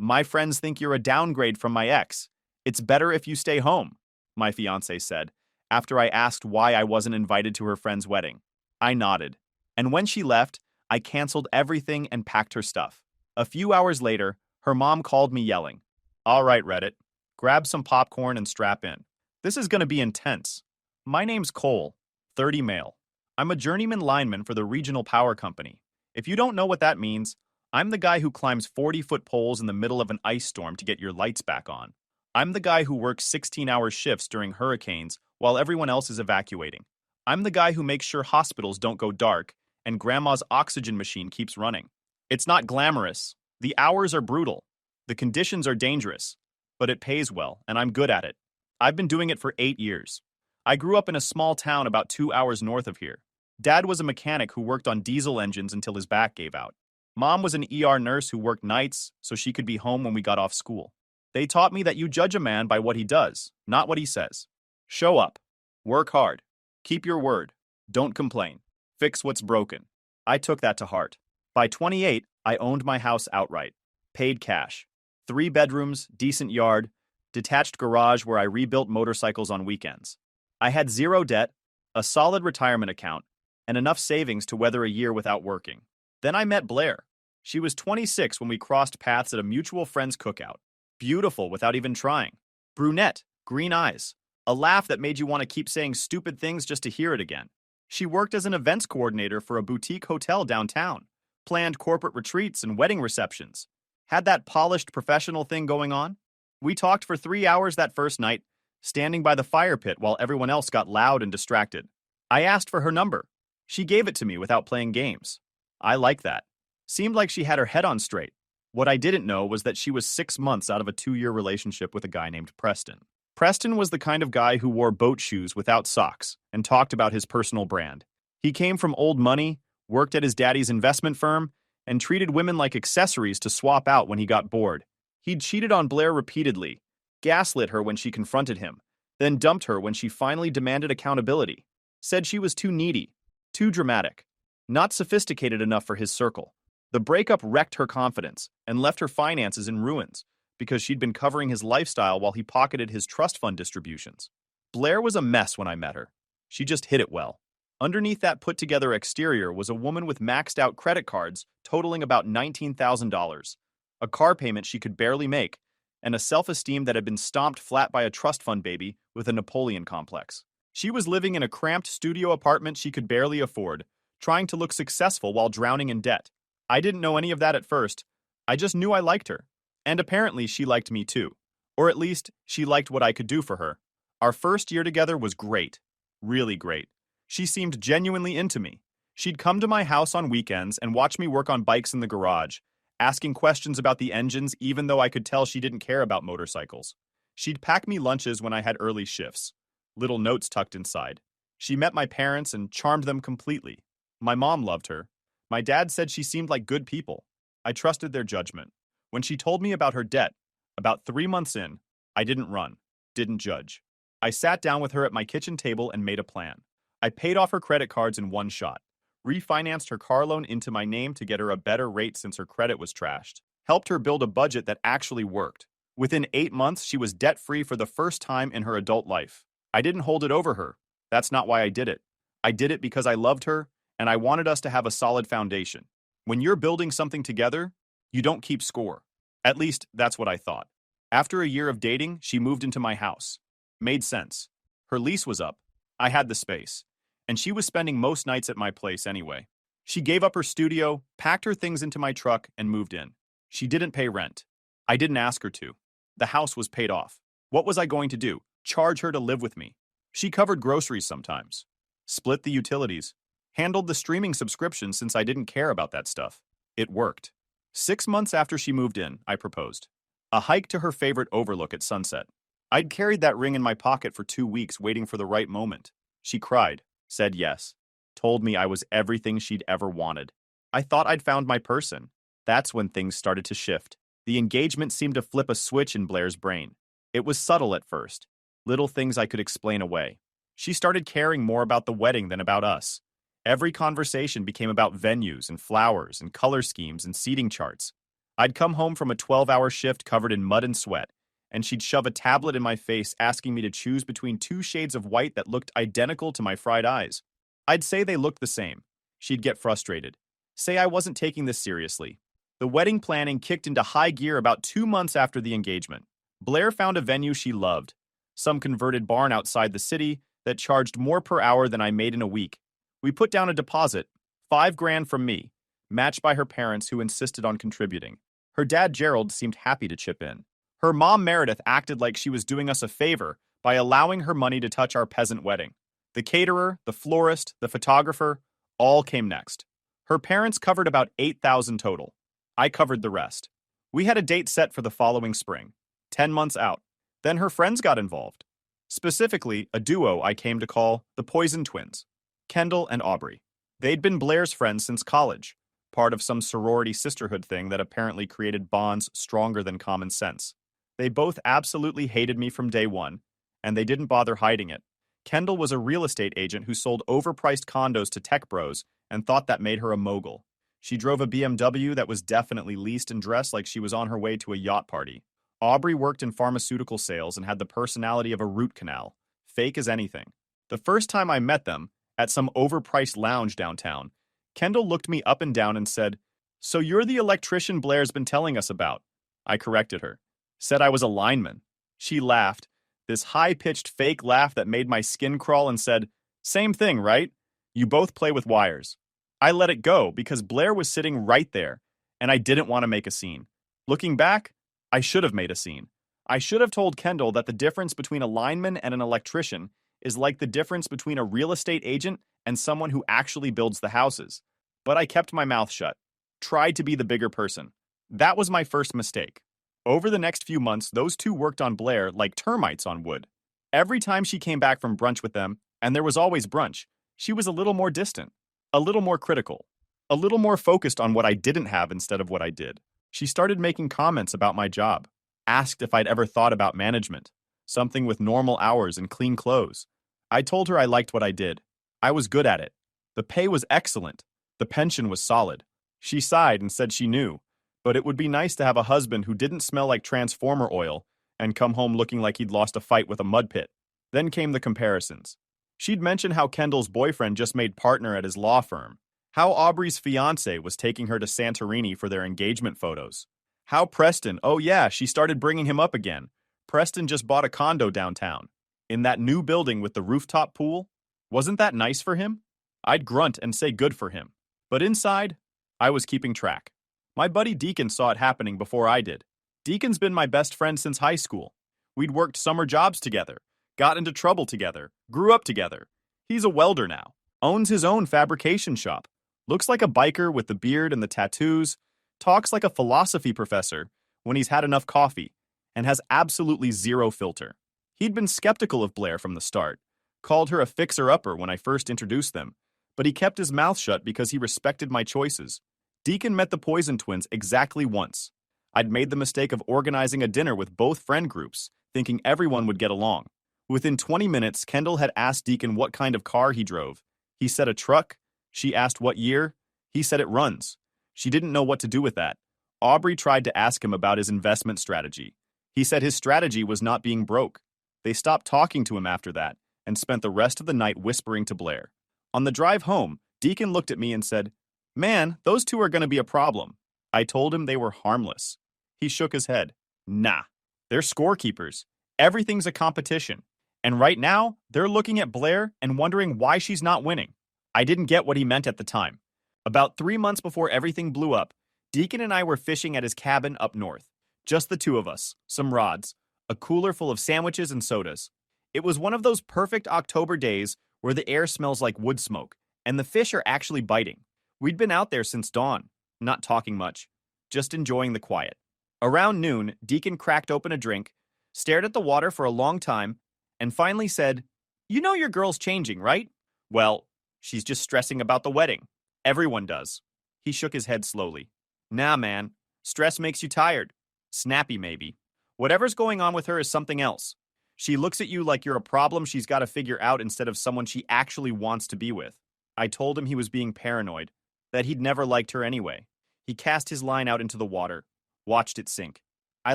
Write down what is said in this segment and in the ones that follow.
My friends think you're a downgrade from my ex. It's better if you stay home, my fiancée said, after I asked why I wasn't invited to her friend's wedding. I nodded. And when she left, I canceled everything and packed her stuff. A few hours later, her mom called me yelling, "All right, Reddit, grab some popcorn and strap in. This is going to be intense. My name's Cole, 30 male. I'm a journeyman lineman for the regional power company. If you don't know what that means, I'm the guy who climbs 40-foot poles in the middle of an ice storm to get your lights back on. I'm the guy who works 16-hour shifts during hurricanes while everyone else is evacuating. I'm the guy who makes sure hospitals don't go dark and grandma's oxygen machine keeps running. It's not glamorous. The hours are brutal. The conditions are dangerous. But it pays well, and I'm good at it. I've been doing it for 8 years. I grew up in a small town about 2 hours north of here. Dad was a mechanic who worked on diesel engines until his back gave out. Mom was an ER nurse who worked nights so she could be home when we got off school. They taught me that you judge a man by what he does, not what he says. Show up. Work hard. Keep your word. Don't complain. Fix what's broken. I took that to heart. By 28, I owned my house outright. Paid cash. 3 bedrooms, decent yard, detached garage where I rebuilt motorcycles on weekends. I had 0 debt, a solid retirement account, and enough savings to weather a year without working. Then I met Blair. She was 26 when we crossed paths at a mutual friend's cookout. Beautiful without even trying. Brunette, green eyes, a laugh that made you want to keep saying stupid things just to hear it again. She worked as an events coordinator for a boutique hotel downtown, planned corporate retreats and wedding receptions. Had that polished professional thing going on. We talked for 3 hours that first night, standing by the fire pit while everyone else got loud and distracted. I asked for her number. She gave it to me without playing games. I like that. Seemed like she had her head on straight. What I didn't know was that she was 6 months out of a 2-year relationship with a guy named Preston. Preston was the kind of guy who wore boat shoes without socks and talked about his personal brand. He came from old money, worked at his daddy's investment firm, and treated women like accessories to swap out when he got bored. He'd cheated on Blair repeatedly, gaslit her when she confronted him, then dumped her when she finally demanded accountability. Said she was too needy, too dramatic, not sophisticated enough for his circle. The breakup wrecked her confidence and left her finances in ruins because she'd been covering his lifestyle while he pocketed his trust fund distributions. Blair was a mess when I met her. She just hid it well. Underneath that put-together exterior was a woman with maxed-out credit cards totaling about $19,000, a car payment she could barely make, and a self-esteem that had been stomped flat by a trust fund baby with a Napoleon complex. She was living in a cramped studio apartment she could barely afford, trying to look successful while drowning in debt. I didn't know any of that at first. I just knew I liked her. And apparently she liked me too. Or at least, she liked what I could do for her. Our first year together was great. Really great. She seemed genuinely into me. She'd come to my house on weekends and watch me work on bikes in the garage, asking questions about the engines even though I could tell she didn't care about motorcycles. She'd pack me lunches when I had early shifts, little notes tucked inside. She met my parents and charmed them completely. My mom loved her. My dad said she seemed like good people. I trusted their judgment. When she told me about her debt, about 3 months in, I didn't run, didn't judge. I sat down with her at my kitchen table and made a plan. I paid off her credit cards in one shot, refinanced her car loan into my name to get her a better rate since her credit was trashed, helped her build a budget that actually worked. Within 8 months, she was debt-free for the first time in her adult life. I didn't hold it over her. That's not why I did it. I did it because I loved her, and I wanted us to have a solid foundation. When you're building something together, you don't keep score. At least, that's what I thought. After a year of dating, she moved into my house. Made sense. Her lease was up. I had the space. And she was spending most nights at my place anyway. She gave up her studio, packed her things into my truck, and moved in. She didn't pay rent. I didn't ask her to. The house was paid off. What was I going to do? Charge her to live with me? She covered groceries sometimes. Split the utilities. Handled the streaming subscription since I didn't care about that stuff. It worked. 6 months after she moved in, I proposed. A hike to her favorite overlook at sunset. I'd carried that ring in my pocket for 2 weeks waiting for the right moment. She cried, said yes, told me I was everything she'd ever wanted. I thought I'd found my person. That's when things started to shift. The engagement seemed to flip a switch in Blair's brain. It was subtle at first. Little things I could explain away. She started caring more about the wedding than about us. Every conversation became about venues and flowers and color schemes and seating charts. I'd come home from a 12-hour shift covered in mud and sweat, and she'd shove a tablet in my face asking me to choose between two shades of white that looked identical to my fried eyes. I'd say they looked the same. She'd get frustrated. Say I wasn't taking this seriously. The wedding planning kicked into high gear about 2 months after the engagement. Blair found a venue she loved, some converted barn outside the city that charged more per hour than I made in a week. We put down a deposit, $5,000 from me, matched by her parents who insisted on contributing. Her dad Gerald seemed happy to chip in. Her mom Meredith acted like she was doing us a favor by allowing her money to touch our peasant wedding. The caterer, the florist, the photographer, all came next. Her parents covered about $8,000 total. I covered the rest. We had a date set for the following spring, 10 months out. Then her friends got involved. Specifically, a duo I came to call the Poison Twins, Kendall and Aubrey. They'd been Blair's friends since college, part of some sorority sisterhood thing that apparently created bonds stronger than common sense. They both absolutely hated me from day one, and they didn't bother hiding it. Kendall was a real estate agent who sold overpriced condos to tech bros and thought that made her a mogul. She drove a BMW that was definitely leased and dressed like she was on her way to a yacht party. Aubrey worked in pharmaceutical sales and had the personality of a root canal, fake as anything. The first time I met them, at some overpriced lounge downtown, Kendall looked me up and down and said, "So you're the electrician Blair's been telling us about." I corrected her. Said I was a lineman. She laughed, this high-pitched fake laugh that made my skin crawl, and said, "Same thing, right? You both play with wires." I let it go because Blair was sitting right there, and I didn't want to make a scene. Looking back, I should have made a scene. I should have told Kendall that the difference between a lineman and an electrician is like the difference between a real estate agent and someone who actually builds the houses. But I kept my mouth shut, tried to be the bigger person. That was my first mistake. Over the next few months, those two worked on Blair like termites on wood. Every time she came back from brunch with them, and there was always brunch, she was a little more distant, a little more critical, a little more focused on what I didn't have instead of what I did. She started making comments about my job, asked if I'd ever thought about management, something with normal hours and clean clothes. I told her I liked what I did. I was good at it. The pay was excellent. The pension was solid. She sighed and said she knew, but it would be nice to have a husband who didn't smell like transformer oil and come home looking like he'd lost a fight with a mud pit. Then came the comparisons. She'd mentioned how Kendall's boyfriend just made partner at his law firm, how Aubrey's fiancé was taking her to Santorini for their engagement photos, how Preston, oh yeah, she started bringing him up again. Preston just bought a condo downtown, in that new building with the rooftop pool. Wasn't that nice for him? I'd grunt and say good for him. But inside, I was keeping track. My buddy Deacon saw it happening before I did. Deacon's been my best friend since high school. We'd worked summer jobs together, got into trouble together, grew up together. He's a welder now, owns his own fabrication shop, looks like a biker with the beard and the tattoos, talks like a philosophy professor when he's had enough coffee, and has absolutely zero filter. He'd been skeptical of Blair from the start, called her a fixer-upper when I first introduced them, but he kept his mouth shut because he respected my choices. Deacon met the Poison Twins exactly once. I'd made the mistake of organizing a dinner with both friend groups, thinking everyone would get along. Within 20 minutes, Kendall had asked Deacon what kind of car he drove. He said a truck. She asked what year. He said it runs. She didn't know what to do with that. Aubrey tried to ask him about his investment strategy. He said his strategy was not being broke. They stopped talking to him after that and spent the rest of the night whispering to Blair. On the drive home, Deacon looked at me and said, "Man, those two are going to be a problem." I told him they were harmless. He shook his head. Nah, they're scorekeepers. Everything's a competition. And right now, they're looking at Blair and wondering why she's not winning. I didn't get what he meant at the time. About 3 months before everything blew up, Deacon and I were fishing at his cabin up north. Just the two of us, some rods, a cooler full of sandwiches and sodas. It was one of those perfect October days where the air smells like wood smoke, and the fish are actually biting. We'd been out there since dawn, not talking much, just enjoying the quiet. Around noon, Deacon cracked open a drink, stared at the water for a long time, and finally said, "You know your girl's changing, right?" "Well, she's just stressing about the wedding. Everyone does." He shook his head slowly. "Nah, man. Stress makes you tired. Snappy, maybe. Whatever's going on with her is something else. She looks at you like you're a problem she's got to figure out instead of someone she actually wants to be with." I told him he was being paranoid, that he'd never liked her anyway. He cast his line out into the water. Watched it sink. I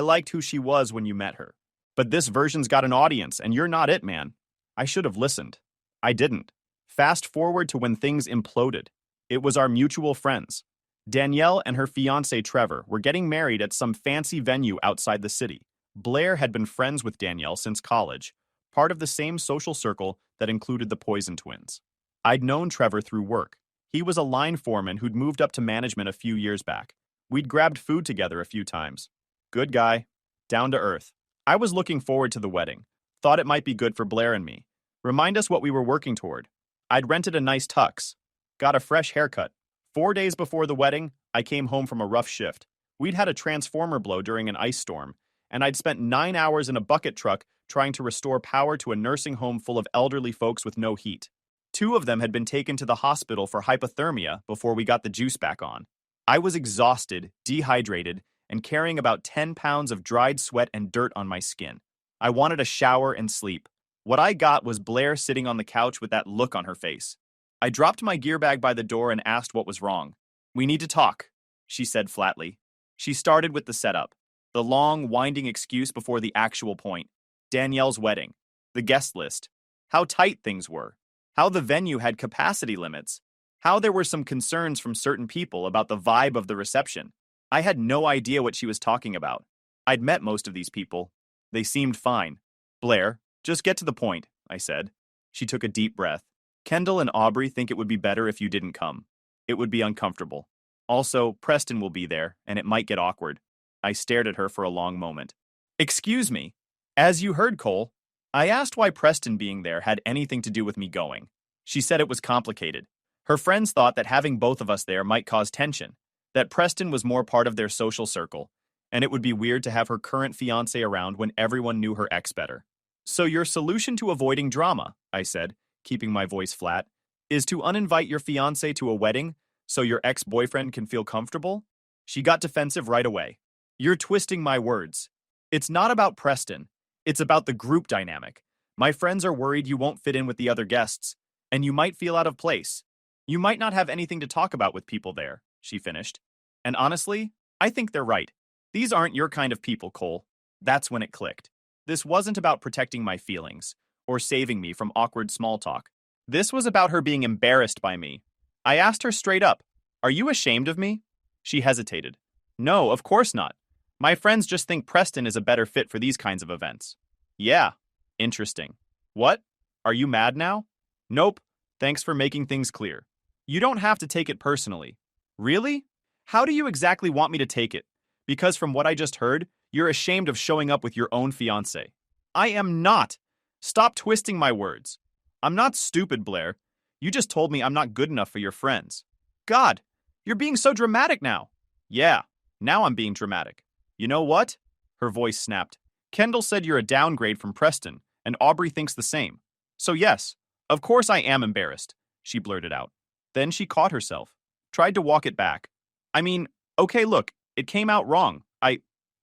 liked who she was when you met her. But this version's got an audience, and you're not it, man. I should have listened. I didn't. Fast forward to when things imploded. It was our mutual friends. Danielle and her fiancé Trevor were getting married at some fancy venue outside the city. Blair had been friends with Danielle since college, part of the same social circle that included the Poison twins. I'd known Trevor through work. He was a line foreman who'd moved up to management a few years back. We'd grabbed food together a few times. Good guy. Down to earth. I was looking forward to the wedding. Thought it might be good for Blair and me. Remind us what we were working toward. I'd rented a nice tux. Got a fresh haircut. 4 days before the wedding, I came home from a rough shift. We'd had a transformer blow during an ice storm, and I'd spent 9 hours in a bucket truck trying to restore power to a nursing home full of elderly folks with no heat. 2 of them had been taken to the hospital for hypothermia before we got the juice back on. I was exhausted, dehydrated, and carrying about 10 pounds of dried sweat and dirt on my skin. I wanted a shower and sleep. What I got was Blair sitting on the couch with that look on her face. I dropped my gear bag by the door and asked what was wrong. "We need to talk," she said flatly. She started with the setup, the long, winding excuse before the actual point. Danielle's wedding, the guest list, how tight things were, how the venue had capacity limits, how there were some concerns from certain people about the vibe of the reception. I had no idea what she was talking about. I'd met most of these people. They seemed fine. "Blair, just get to the point," I said. She took a deep breath. "Kendall and Aubrey think it would be better if you didn't come. It would be uncomfortable. Also, Preston will be there, and it might get awkward." I stared at her for a long moment. "Excuse me. As you heard, Cole, I asked why Preston being there had anything to do with me going. She said it was complicated. Her friends thought that having both of us there might cause tension, that Preston was more part of their social circle, and it would be weird to have her current fiancé around when everyone knew her ex better. So your solution to avoiding drama," I said, keeping my voice flat, "is to uninvite your fiancé to a wedding so your ex-boyfriend can feel comfortable?" She got defensive right away. "You're twisting my words. It's not about Preston. It's about the group dynamic. My friends are worried you won't fit in with the other guests, and you might feel out of place. You might not have anything to talk about with people there," she finished. "And honestly, I think they're right. These aren't your kind of people, Cole." That's when it clicked. This wasn't about protecting my feelings or saving me from awkward small talk. This was about her being embarrassed by me. I asked her straight up, "Are you ashamed of me?" She hesitated. "No, of course not. My friends just think Preston is a better fit for these kinds of events." "Yeah, interesting. What? Are you mad now?" "Nope. Thanks for making things clear. You don't have to take it personally." "Really? How do you exactly want me to take it? Because from what I just heard, you're ashamed of showing up with your own fiancé." "I am not. Stop twisting my words. I'm not stupid, Blair. You just told me I'm not good enough for your friends." "God, you're being so dramatic now." "Yeah, now I'm being dramatic. You know what?" Her voice snapped. "Kendall said you're a downgrade from Preston, and Aubrey thinks the same. So yes, of course I am embarrassed," she blurted out. Then she caught herself, tried to walk it back. "I mean, okay, look, it came out wrong.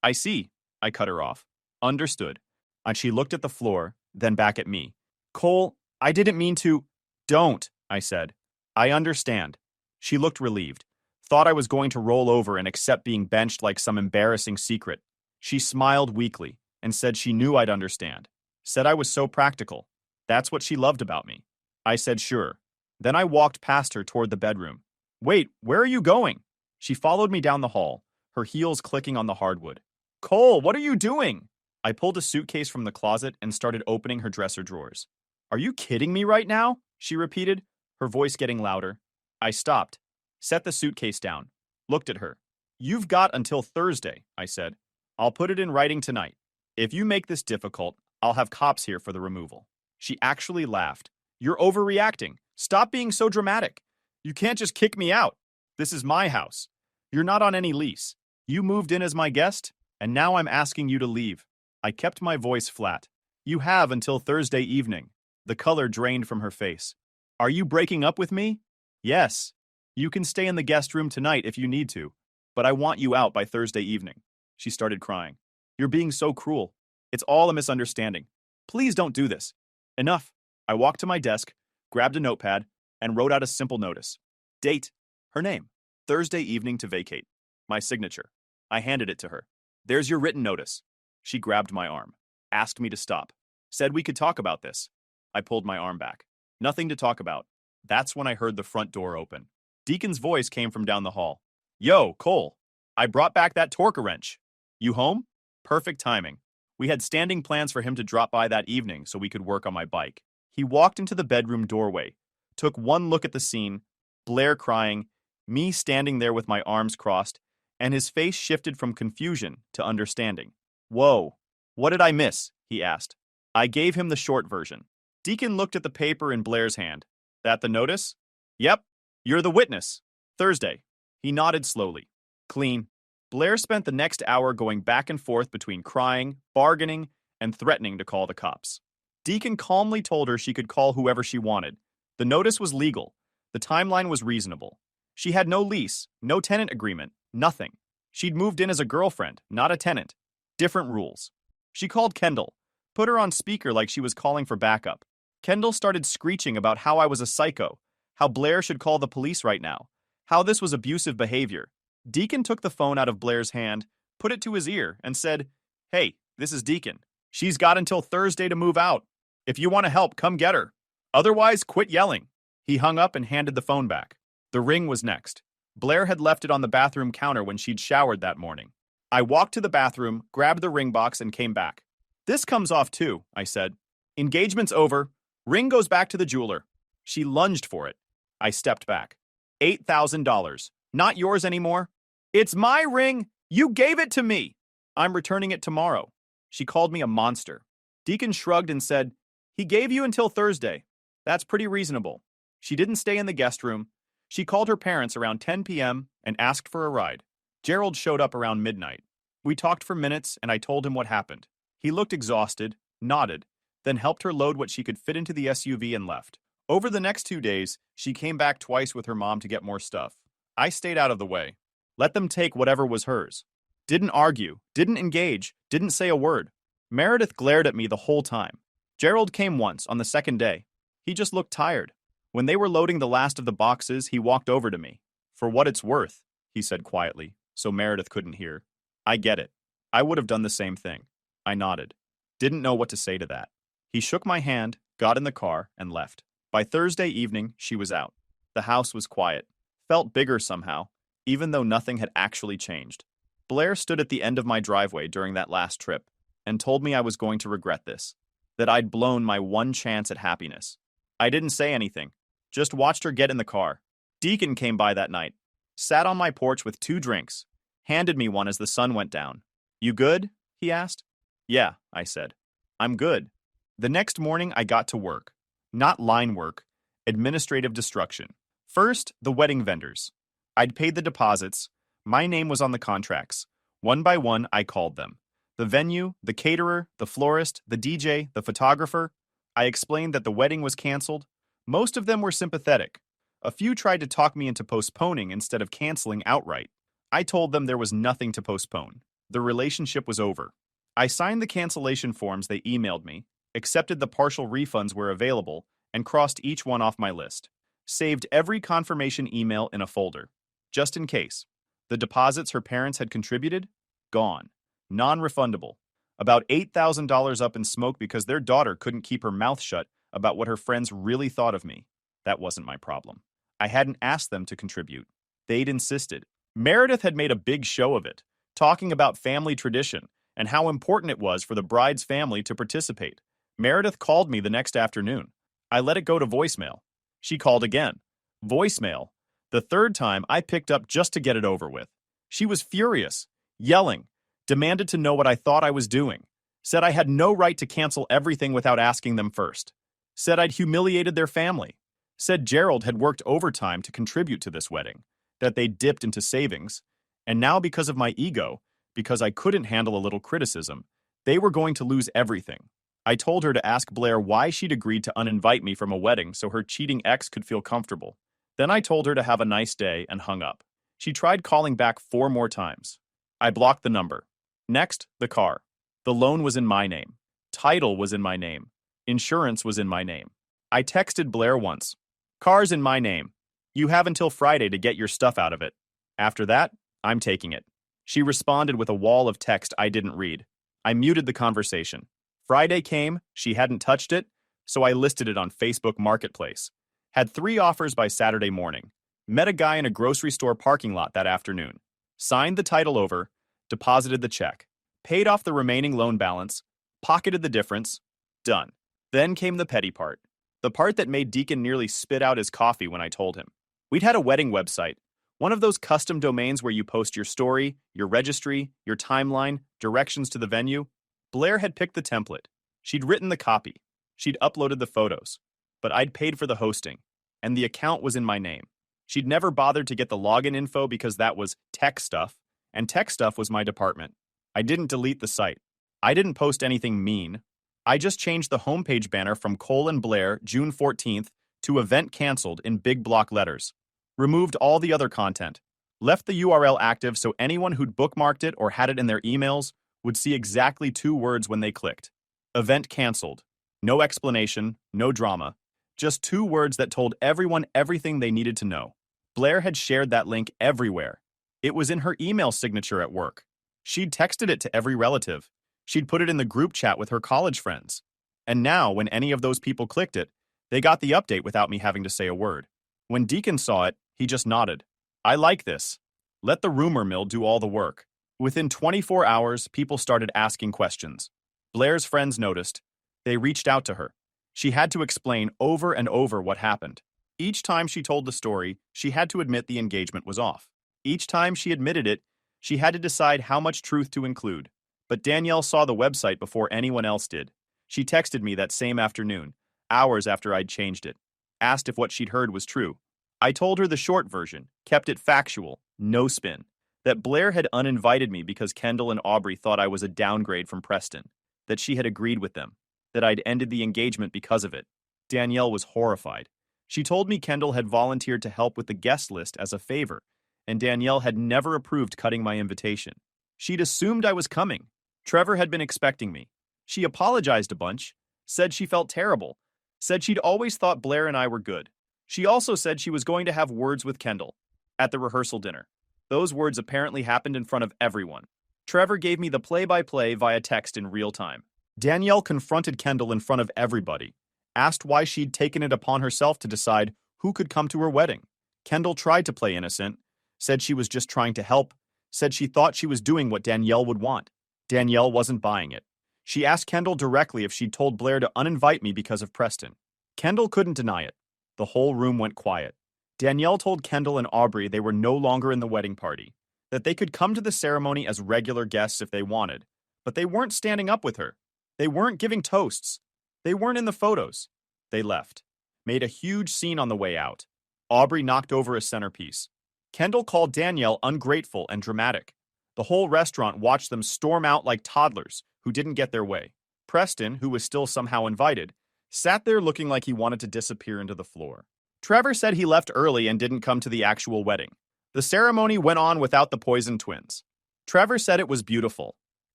I see," I cut her off. "Understood." And she looked at the floor, then back at me. "Cole, I didn't mean to." "Don't," I said. "I understand." She looked relieved. Thought I was going to roll over and accept being benched like some embarrassing secret. She smiled weakly and said she knew I'd understand. Said I was so practical. That's what she loved about me. I said sure. Then I walked past her toward the bedroom. "Wait, where are you going?" She followed me down the hall, her heels clicking on the hardwood. "Cole, what are you doing?" I pulled a suitcase from the closet and started opening her dresser drawers. "Are you kidding me right now?" she repeated, her voice getting louder. I stopped, set the suitcase down, looked at her. "You've got until Thursday," I said. "I'll put it in writing tonight. If you make this difficult, I'll have cops here for the removal." She actually laughed. "You're overreacting. Stop being so dramatic. You can't just kick me out. This is my house. You're not on any lease. You moved in as my guest, and now I'm asking you to leave." I kept my voice flat. "You have until Thursday evening." The color drained from her face. "Are you breaking up with me?" "Yes. You can stay in the guest room tonight if you need to, but I want you out by Thursday evening." She started crying. "You're being so cruel. It's all a misunderstanding. Please don't do this." "Enough." I walked to my desk, grabbed a notepad, and wrote out a simple notice. Date. Her name. Thursday evening to vacate. My signature. I handed it to her. There's your written notice. She grabbed my arm, asked me to stop, said we could talk about this. I pulled my arm back. Nothing to talk about. That's when I heard the front door open. Deacon's voice came from down the hall. Yo, Cole, I brought back that torque wrench. You home? Perfect timing. We had standing plans for him to drop by that evening so we could work on my bike. He walked into the bedroom doorway, took one look at the scene, Blair crying, me standing there with my arms crossed, and his face shifted from confusion to understanding. Whoa, what did I miss? He asked. I gave him the short version. Deacon looked at the paper in Blair's hand. That the notice? Yep, you're the witness. Thursday. He nodded slowly. Clean. Blair spent the next hour going back and forth between crying, bargaining, and threatening to call the cops. Deacon calmly told her she could call whoever she wanted. The notice was legal. The timeline was reasonable. She had no lease, no tenant agreement, nothing. She'd moved in as a girlfriend, not a tenant. Different rules. She called Kendall, put her on speaker like she was calling for backup. Kendall started screeching about how I was a psycho, how Blair should call the police right now, how this was abusive behavior. Deacon took the phone out of Blair's hand, put it to his ear, and said, Hey, this is Deacon. She's got until Thursday to move out. If you want to help, come get her. Otherwise, quit yelling. He hung up and handed the phone back. The ring was next. Blair had left it on the bathroom counter when she'd showered that morning. I walked to the bathroom, grabbed the ring box, and came back. This comes off too, I said. Engagement's over. Ring goes back to the jeweler. She lunged for it. I stepped back. $8,000. Not yours anymore. It's my ring. You gave it to me. I'm returning it tomorrow. She called me a monster. Deacon shrugged and said, He gave you until Thursday. That's pretty reasonable. She didn't stay in the guest room. She called her parents around 10 p.m. and asked for a ride. Gerald showed up around midnight. We talked for minutes and I told him what happened. He looked exhausted, nodded, then helped her load what she could fit into the SUV and left. Over the next 2 days, she came back twice with her mom to get more stuff. I stayed out of the way. Let them take whatever was hers. Didn't argue, didn't engage, didn't say a word. Meredith glared at me the whole time. Gerald came once, on the second day. He just looked tired. When they were loading the last of the boxes, he walked over to me. For what it's worth, he said quietly, so Meredith couldn't hear. I get it. I would have done the same thing. I nodded. Didn't know what to say to that. He shook my hand, got in the car, and left. By Thursday evening, she was out. The house was quiet. Felt bigger somehow, even though nothing had actually changed. Blair stood at the end of my driveway during that last trip and told me I was going to regret this, that I'd blown my one chance at happiness. I didn't say anything, just watched her get in the car. Deacon came by that night, sat on my porch with 2 drinks, handed me one as the sun went down. You good? He asked. Yeah, I said. I'm good. The next morning I got to work. Not line work, administrative destruction. First, the wedding vendors. I'd paid the deposits. My name was on the contracts. One by one, I called them. The venue, the caterer, the florist, the DJ, the photographer. I explained that the wedding was canceled. Most of them were sympathetic. A few tried to talk me into postponing instead of canceling outright. I told them there was nothing to postpone. The relationship was over. I signed the cancellation forms they emailed me, accepted the partial refunds were available, and crossed each one off my list. Saved every confirmation email in a folder. Just in case. The deposits her parents had contributed? Gone. Non-refundable. About $8,000 up in smoke because their daughter couldn't keep her mouth shut about what her friends really thought of me. That wasn't my problem. I hadn't asked them to contribute. They'd insisted. Meredith had made a big show of it, talking about family tradition and how important it was for the bride's family to participate. Meredith called me the next afternoon. I let it go to voicemail. She called again. Voicemail. The third time, I picked up just to get it over with. She was furious, yelling, demanded to know what I thought I was doing, said I had no right to cancel everything without asking them first, said I'd humiliated their family, said Gerald had worked overtime to contribute to this wedding, that they'd dipped into savings, and now because of my ego, because I couldn't handle a little criticism, they were going to lose everything. I told her to ask Blair why she'd agreed to uninvite me from a wedding so her cheating ex could feel comfortable. Then I told her to have a nice day and hung up. She tried calling back 4 more times. I blocked the number. Next, the car. The loan was in my name. Title was in my name. Insurance was in my name. I texted Blair once. Car's in my name. You have until Friday to get your stuff out of it. After that, I'm taking it. She responded with a wall of text I didn't read. I muted the conversation. Friday came, she hadn't touched it, so I listed it on Facebook Marketplace. Had 3 offers by Saturday morning. Met a guy in a grocery store parking lot that afternoon. Signed the title over, deposited the check, paid off the remaining loan balance, pocketed the difference, done. Then came the petty part. The part that made Deacon nearly spit out his coffee when I told him. We'd had a wedding website, one of those custom domains where you post your story, your registry, your timeline, directions to the venue. Blair had picked the template. She'd written the copy. She'd uploaded the photos. But I'd paid for the hosting, and the account was in my name. She'd never bothered to get the login info because that was tech stuff, and tech stuff was my department. I didn't delete the site. I didn't post anything mean. I just changed the homepage banner from Blair, June 14th, to event canceled in big block letters. Removed all the other content. Left the URL active so anyone who'd bookmarked it or had it in their emails would see exactly 2 words when they clicked. Event canceled. No explanation, no drama. Just 2 words that told everyone everything they needed to know. Blair had shared that link everywhere. It was in her email signature at work. She'd texted it to every relative. She'd put it in the group chat with her college friends. And now, when any of those people clicked it, they got the update without me having to say a word. When Deacon saw it, he just nodded. I like this. Let the rumor mill do all the work. Within 24 hours, people started asking questions. Blair's friends noticed. They reached out to her. She had to explain over and over what happened. Each time she told the story, she had to admit the engagement was off. Each time she admitted it, she had to decide how much truth to include. But Danielle saw the website before anyone else did. She texted me that same afternoon, hours after I'd changed it. Asked if what she'd heard was true. I told her the short version, kept it factual, no spin. That Blair had uninvited me because Kendall and Aubrey thought I was a downgrade from Preston. That she had agreed with them. That I'd ended the engagement because of it. Danielle was horrified. She told me Kendall had volunteered to help with the guest list as a favor, and Danielle had never approved cutting my invitation. She'd assumed I was coming. Trevor had been expecting me. She apologized a bunch, said she felt terrible, said she'd always thought Blair and I were good. She also said she was going to have words with Kendall at the rehearsal dinner. Those words apparently happened in front of everyone. Trevor gave me the play-by-play via text in real time. Danielle confronted Kendall in front of everybody, asked why she'd taken it upon herself to decide who could come to her wedding. Kendall tried to play innocent, said she was just trying to help, said she thought she was doing what Danielle would want. Danielle wasn't buying it. She asked Kendall directly if she'd told Blair to uninvite me because of Preston. Kendall couldn't deny it. The whole room went quiet. Danielle told Kendall and Aubrey they were no longer in the wedding party, that they could come to the ceremony as regular guests if they wanted, but they weren't standing up with her. They weren't giving toasts. They weren't in the photos. They left. Made a huge scene on the way out. Aubrey knocked over a centerpiece. Kendall called Danielle ungrateful and dramatic. The whole restaurant watched them storm out like toddlers who didn't get their way. Preston, who was still somehow invited, sat there looking like he wanted to disappear into the floor. Trevor said he left early and didn't come to the actual wedding. The ceremony went on without the Poison twins. Trevor said it was beautiful.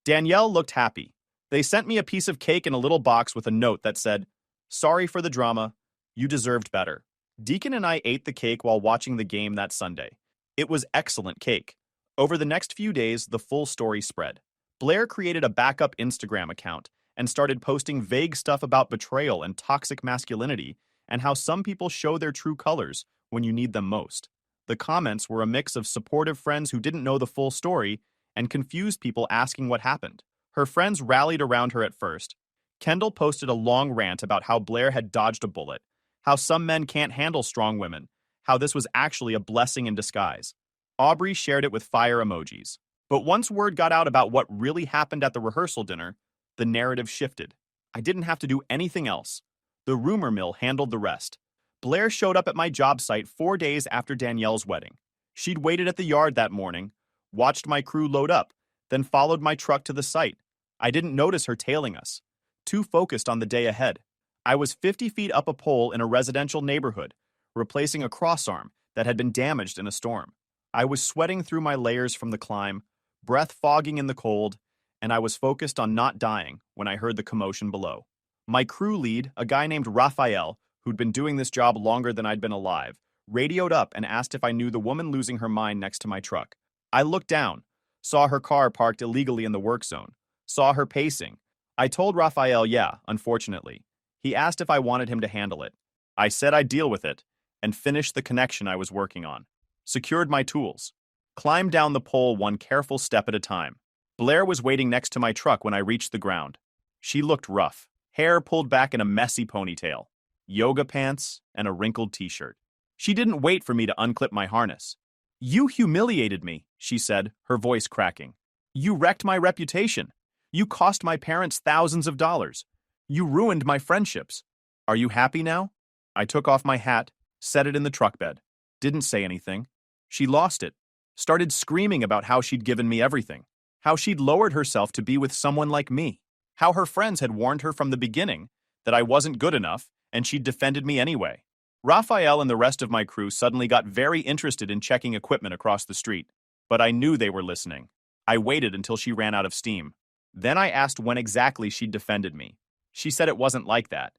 Danielle looked happy. They sent me a piece of cake in a little box with a note that said, "Sorry for the drama. You deserved better." Deacon and I ate the cake while watching the game that Sunday. It was excellent cake. Over the next few days, the full story spread. Blair created a backup Instagram account and started posting vague stuff about betrayal and toxic masculinity and how some people show their true colors when you need them most. The comments were a mix of supportive friends who didn't know the full story and confused people asking what happened. Her friends rallied around her at first. Kendall posted a long rant about how Blair had dodged a bullet, how some men can't handle strong women, how this was actually a blessing in disguise. Aubrey shared it with fire emojis. But once word got out about what really happened at the rehearsal dinner, the narrative shifted. I didn't have to do anything else. The rumor mill handled the rest. Blair showed up at my job site 4 days after Danielle's wedding. She'd waited at the yard that morning, watched my crew load up, then followed my truck to the site. I didn't notice her tailing us, too focused on the day ahead. I was 50 feet up a pole in a residential neighborhood, replacing a crossarm that had been damaged in a storm. I was sweating through my layers from the climb, breath fogging in the cold, and I was focused on not dying when I heard the commotion below. My crew lead, a guy named Raphael, who'd been doing this job longer than I'd been alive, radioed up and asked if I knew the woman losing her mind next to my truck. I looked down, Saw her car parked illegally in the work zone. Saw her pacing. I told Raphael, yeah, unfortunately. He asked if I wanted him to handle it. I said I'd deal with it, and finished the connection I was working on. Secured my tools. Climbed down the pole one careful step at a time. Blair was waiting next to my truck when I reached the ground. She looked rough, hair pulled back in a messy ponytail, yoga pants, and a wrinkled t-shirt. She didn't wait for me to unclip my harness. "You humiliated me," she said, her voice cracking. "You wrecked my reputation. You cost my parents thousands of dollars. You ruined my friendships. Are you happy now?" I took off my hat, set it in the truck bed. Didn't say anything. She lost it. Started screaming about how she'd given me everything. How she'd lowered herself to be with someone like me. How her friends had warned her from the beginning that I wasn't good enough and she'd defended me anyway. Raphael and the rest of my crew suddenly got very interested in checking equipment across the street, but I knew they were listening. I waited until she ran out of steam. Then I asked when exactly she'd defended me. She said it wasn't like that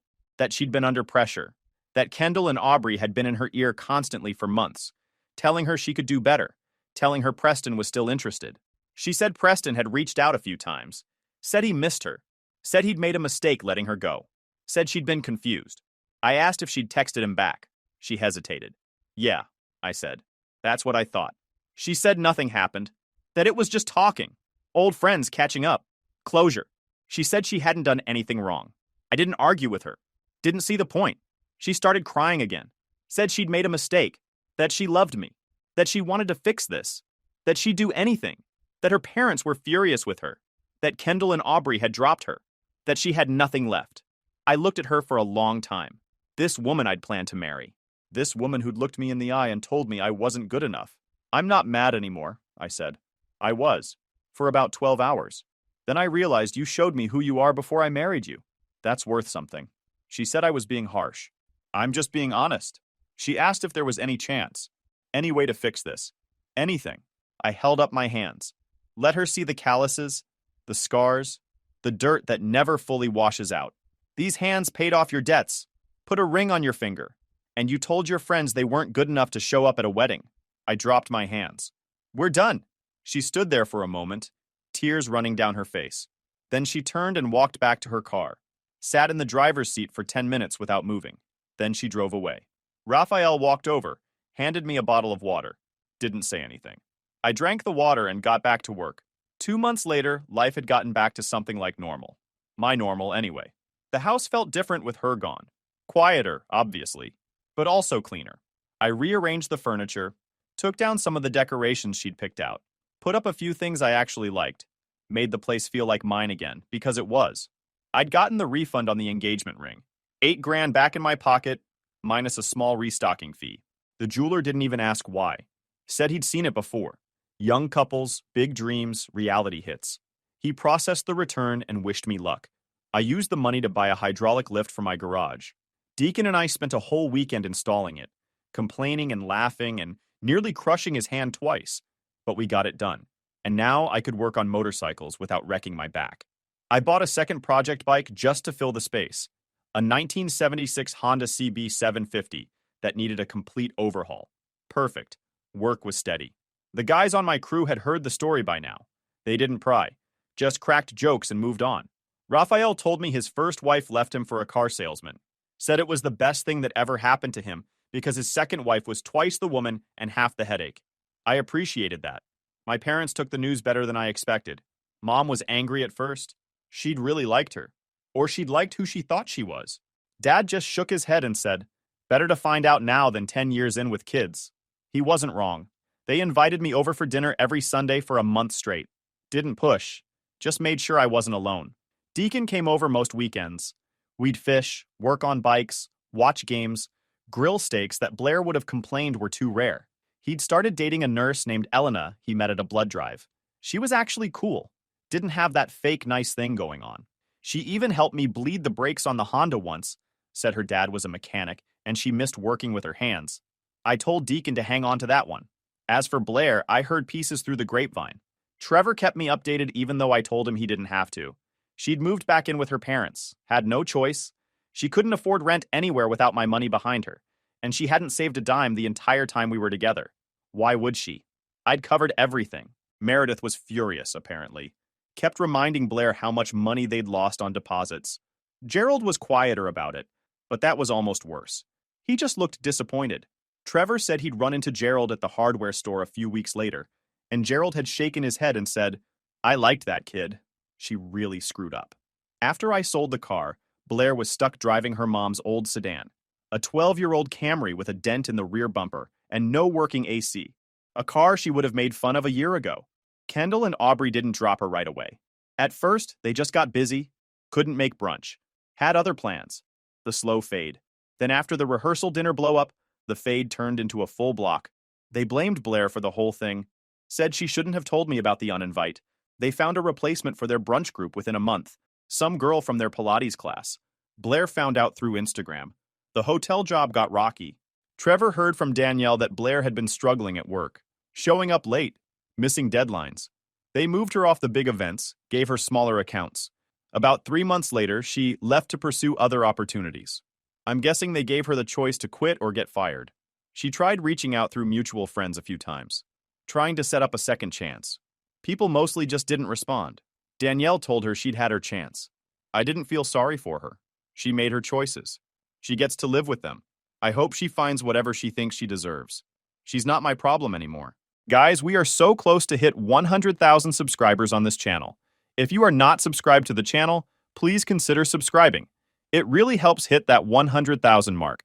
she'd been under pressure, that Kendall and Aubrey had been in her ear constantly for months, telling her she could do better, telling her Preston was still interested. She said Preston had reached out a few times, said he missed her, said he'd made a mistake letting her go, said she'd been confused. I asked if she'd texted him back. She hesitated. "Yeah," I said. "That's what I thought." She said nothing happened, that it was just talking, old friends catching up, closure. She said she hadn't done anything wrong. I didn't argue with her, didn't see the point. She started crying again, said she'd made a mistake, that she loved me, that she wanted to fix this, that she'd do anything, that her parents were furious with her, that Kendall and Aubrey had dropped her, that she had nothing left. I looked at her for a long time. This woman I'd planned to marry. This woman who'd looked me in the eye and told me I wasn't good enough. "I'm not mad anymore," I said. "I was. For about 12 hours. Then I realized you showed me who you are before I married you. That's worth something." She said I was being harsh. "I'm just being honest." She asked if there was any chance, any way to fix this. Anything. I held up my hands. Let her see the calluses, the scars, the dirt that never fully washes out. "These hands paid off your debts, put a ring on your finger, and you told your friends they weren't good enough to show up at a wedding." I dropped my hands. "We're done." She stood there for a moment, tears running down her face. Then she turned and walked back to her car, sat in the driver's seat for 10 minutes without moving. Then she drove away. Raphael walked over, handed me a bottle of water. Didn't say anything. I drank the water and got back to work. 2 months later, life had gotten back to something like normal. My normal, anyway. The house felt different with her gone. Quieter, obviously, but also cleaner. I rearranged the furniture, took down some of the decorations she'd picked out, put up a few things I actually liked, made the place feel like mine again, because it was. I'd gotten the refund on the engagement ring. $8,000 back in my pocket, minus a small restocking fee. The jeweler didn't even ask why. Said he'd seen it before. Young couples, big dreams, reality hits. He processed the return and wished me luck. I used the money to buy a hydraulic lift for my garage. Deacon and I spent a whole weekend installing it, complaining and laughing and nearly crushing his hand twice, but we got it done. And now I could work on motorcycles without wrecking my back. I bought a second project bike just to fill the space, a 1976 Honda CB 750 that needed a complete overhaul. Perfect. Work was steady. The guys on my crew had heard the story by now. They didn't pry, just cracked jokes and moved on. Raphael told me his first wife left him for a car salesman. Said it was the best thing that ever happened to him because his second wife was twice the woman and half the headache. I appreciated that. My parents took the news better than I expected. Mom was angry at first. She'd really liked her. Or she'd liked who she thought she was. Dad just shook his head and said, "Better to find out now than 10 years in with kids." He wasn't wrong. They invited me over for dinner every Sunday for a month straight. Didn't push. Just made sure I wasn't alone. Deacon came over most weekends. We'd fish, work on bikes, watch games, grill steaks that Blair would have complained were too rare. He'd started dating a nurse named Elena he met at a blood drive. She was actually cool. Didn't have that fake nice thing going on. She even helped me bleed the brakes on the Honda once, said her dad was a mechanic and she missed working with her hands. I told Deacon to hang on to that one. As for Blair, I heard pieces through the grapevine. Trevor kept me updated even though I told him he didn't have to. She'd moved back in with her parents, had no choice. She couldn't afford rent anywhere without my money behind her, and she hadn't saved a dime the entire time we were together. Why would she? I'd covered everything. Meredith was furious, apparently. Kept reminding Blair how much money they'd lost on deposits. Gerald was quieter about it, but that was almost worse. He just looked disappointed. Trevor said he'd run into Gerald at the hardware store a few weeks later, and Gerald had shaken his head and said, "I liked that kid. She really screwed up." After I sold the car, Blair was stuck driving her mom's old sedan, a 12-year-old Camry with a dent in the rear bumper and no working AC, a car she would have made fun of a year ago. Kendall and Aubrey didn't drop her right away. At first, they just got busy, couldn't make brunch, had other plans. The slow fade. Then after the rehearsal dinner blow-up, the fade turned into a full block. They blamed Blair for the whole thing, said she shouldn't have told me about the uninvite. They found a replacement for their brunch group within a month, some girl from their Pilates class. Blair found out through Instagram. The hotel job got rocky. Trevor heard from Danielle that Blair had been struggling at work, showing up late, missing deadlines. They moved her off the big events, gave her smaller accounts. About 3 months later, she left to pursue other opportunities. I'm guessing they gave her the choice to quit or get fired. She tried reaching out through mutual friends a few times, trying to set up a second chance. People mostly just didn't respond. Danielle told her she'd had her chance. I didn't feel sorry for her. She made her choices. She gets to live with them. I hope she finds whatever she thinks she deserves. She's not my problem anymore. Guys, we are so close to hit 100,000 subscribers on this channel. If you are not subscribed to the channel, please consider subscribing. It really helps hit that 100,000 mark.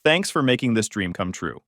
Thanks for making this dream come true.